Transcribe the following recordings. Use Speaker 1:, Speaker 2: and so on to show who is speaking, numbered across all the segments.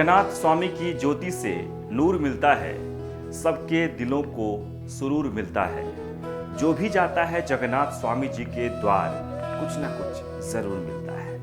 Speaker 1: जगन्नाथ स्वामी की ज्योति से नूर मिलता है, सबके दिलों को सुरूर मिलता है। जो भी जाता है जगन्नाथ स्वामी जी के द्वार, कुछ ना कुछ जरूर मिलता है।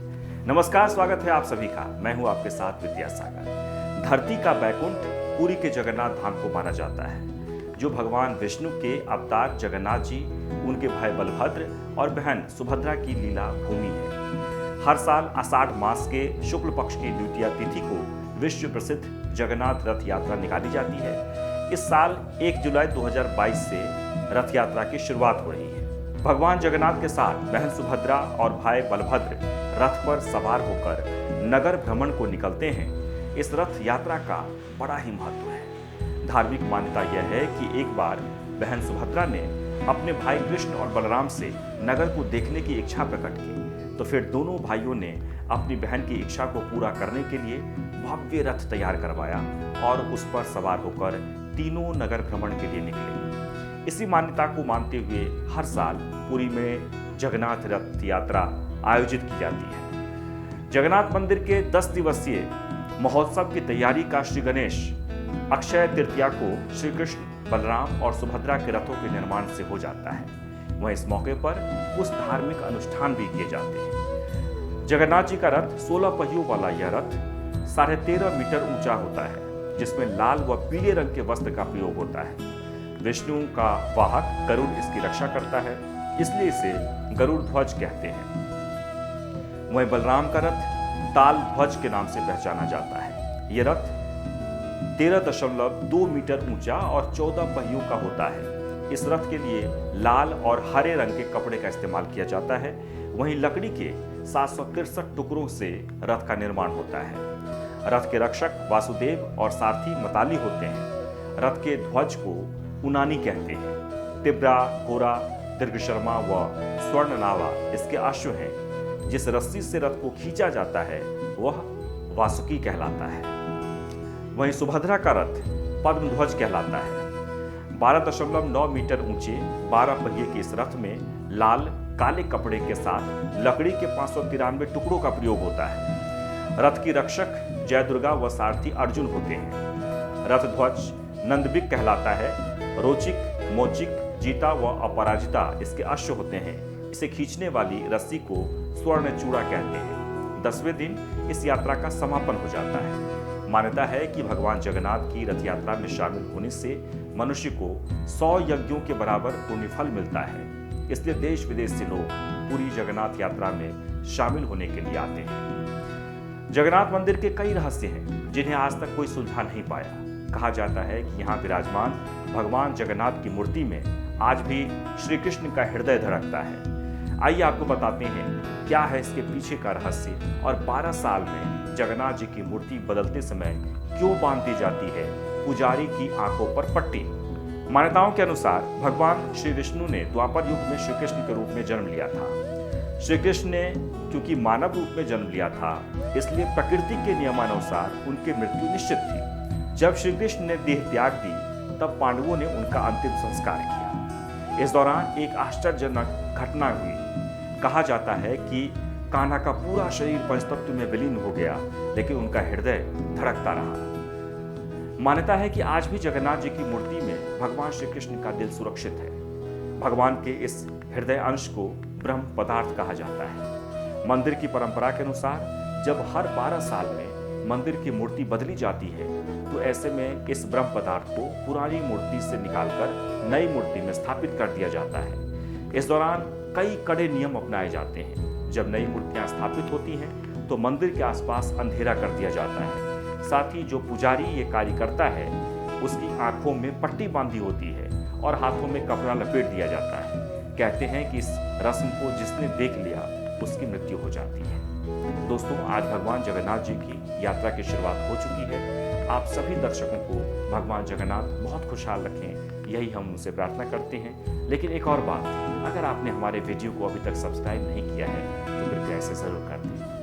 Speaker 1: नमस्कार, स्वागत है आप सभी का। मैं हूं आपके साथ विद्यासागर। धरती का बैकुंठ पुरी के जगन्नाथ धाम को माना जाता है, जो भगवान विष्णु के अवतार जगन्नाथ जी, उनके भाई बलभद्र और बहन सुभद्रा की लीला भूमि है। हर साल आषाढ़ मास के शुक्ल पक्ष की द्वितीया तिथि को विश्व प्रसिद्ध जगन्नाथ रथ यात्रा निकाली जाती है। इस साल 1 जुलाई 2022 से रथ यात्रा की शुरुआत हो रही है। भगवान जगन्नाथ के साथ बहन सुभद्रा और भाई बलभद्र रथ पर सवार होकर नगर भ्रमण को निकलते हैं। इस रथ यात्रा का बड़ा ही महत्व है। धार्मिक मान्यता यह है कि एक बार बहन सुभद्रा ने अपने भाई कृष्ण और बलराम से नगर को देखने की इच्छा प्रकट की, तो फिर दोनों भाइयों ने अपनी बहन की इच्छा को पूरा करने के लिए भव्य रथ तैयार करवाया और उस पर सवार होकर तीनों नगर भ्रमण के लिए निकले। इसी मान्यता को मानते हुए हर साल पुरी में जगन्नाथ रथ यात्रा आयोजित की जाती है। जगन्नाथ मंदिर के 10 दिवसीय महोत्सव की तैयारी का श्री गणेश अक्षय तृतीया को श्री कृष्ण, बलराम और सुभद्रा के रथों के निर्माण से हो जाता है। वहीं इस मौके पर कुछ धार्मिक अनुष्ठान भी किए जाते हैं। जगन्नाथ जी का रथ 16 पहियों वाला यह रथ 13.5 मीटर ऊंचा होता है, जिसमें लाल व पीले रंग के वस्त्र का प्रयोग होता है। विष्णु का वाहक गरुड़ इसकी रक्षा करता है, इसलिए इसे गरुड़ ध्वज कहते हैं। वहीं बलराम का रथ ताल ध्वज के नाम से पहचाना जाता है। यह रथ 13.2 मीटर ऊंचा और 14 पहियों का होता है। इस रथ के लिए लाल और हरे रंग के कपड़े का इस्तेमाल किया जाता है। वहीं लकड़ी के 763 टुकड़ों से रथ का निर्माण होता है। रथ के रक्षक वासुदेव और सारथी मताली होते हैं। रथ के ध्वज को उनानी कहते हैं। तिब्रा, घोड़ा, दीर्घशर्मा व स्वर्णनावा इसके अश्व हैं। जिस रस्सी से रथ को खींचा जाता है वह वासुकी कहलाता है। वहीं सुभद्रा का रथ पद्म ध्वज कहलाता है। 12.9 मीटर ऊंचे 12 पहिए के इस रथ में लाल काले कपड़े के साथ लकड़ी के 593 टुकड़ों का प्रयोग होता है। रथ की रक्षक जय दुर्गा व सारथी अर्जुन होते हैं। रथ ध्वज नंदबिक कहलाता है। रोचिक, मोचिक, जीता व अपराजिता इसके अश्व होते हैं। इसे खींचने वाली रस्सी को स्वर्ण चूड़ा कहते हैं। 10वें दिन इस यात्रा का समापन हो जाता है। मान्यता है कि भगवान जगन्नाथ की रथ यात्रा में शामिल होने से मनुष्य को 100 यज्ञों के बराबर पुण्य फल मिलता है। इसलिए देश विदेश से लोग पूरी जगन्नाथ यात्रा में शामिल होने के लिए आते हैं। जगन्नाथ मंदिर के कई रहस्य हैं जिन्हें आज तक कोई सुलझा नहीं पाया। कहा जाता है कि यहाँ विराजमान भगवान जगन्नाथ की मूर्ति में आज भी श्री कृष्ण का हृदय धड़कता है। आइए आपको बताते हैं क्या है इसके पीछे का रहस्य और 12 साल में जगन्नाथ जी की मूर्ति बदलते समय क्यों बांध दी जाती है पुजारी की आंखों पर पट्टी। मान्यताओं के अनुसार भगवान श्री विष्णु ने द्वापर युग में श्री कृष्ण के रूप में जन्म लिया था। श्री कृष्ण ने क्योंकि मानव रूप में जन्म लिया था, इसलिए प्रकृति के नियमानुसार उनकी मृत्यु निश्चित थी। जब श्री कृष्ण ने देह त्याग दी, तब पांडवों ने उनका अंतिम संस्कार किया। इस दौरान एक आश्चर्यजनक घटना हुई। कहा जाता है कि कान्हा का पूरा शरीर पंचतत्व में विलीन हो गया, लेकिन उनका हृदय धड़कता रहा। मान्यता है कि आज भी जगन्नाथ जी की मूर्ति में भगवान श्री कृष्ण का दिल सुरक्षित है। भगवान के इस हृदय अंश को ब्रह्म पदार्थ कहा जाता है। मंदिर की परंपरा के अनुसार जब हर 12 साल में मंदिर की मूर्ति बदली जाती है, तो ऐसे में इस ब्रह्म पदार्थ को पुरानी मूर्ति से निकालकर नई मूर्ति में स्थापित कर दिया जाता है। इस दौरान कई कड़े नियम अपनाए जाते हैं। जब नई मूर्तियां स्थापित होती हैं, तो मंदिर के आसपास अंधेरा कर दिया जाता है। साथ ही जो पुजारी ये कार्य करता है, उसकी आंखों में पट्टी बांधी होती है और हाथों में कपड़ा लपेट दिया जाता है। कहते हैं कि इस रस्म को जिसने देख लिया उसकी मृत्यु हो जाती है। दोस्तों, आज भगवान जगन्नाथ जी की यात्रा की शुरुआत हो चुकी है। आप सभी दर्शकों को भगवान जगन्नाथ बहुत खुशहाल रखें, यही हम उनसे प्रार्थना करते हैं। लेकिन एक और बात, अगर आपने हमारे वीडियो को अभी तक सब्सक्राइब नहीं किया है तो कृपया इसे जरूर कर दें।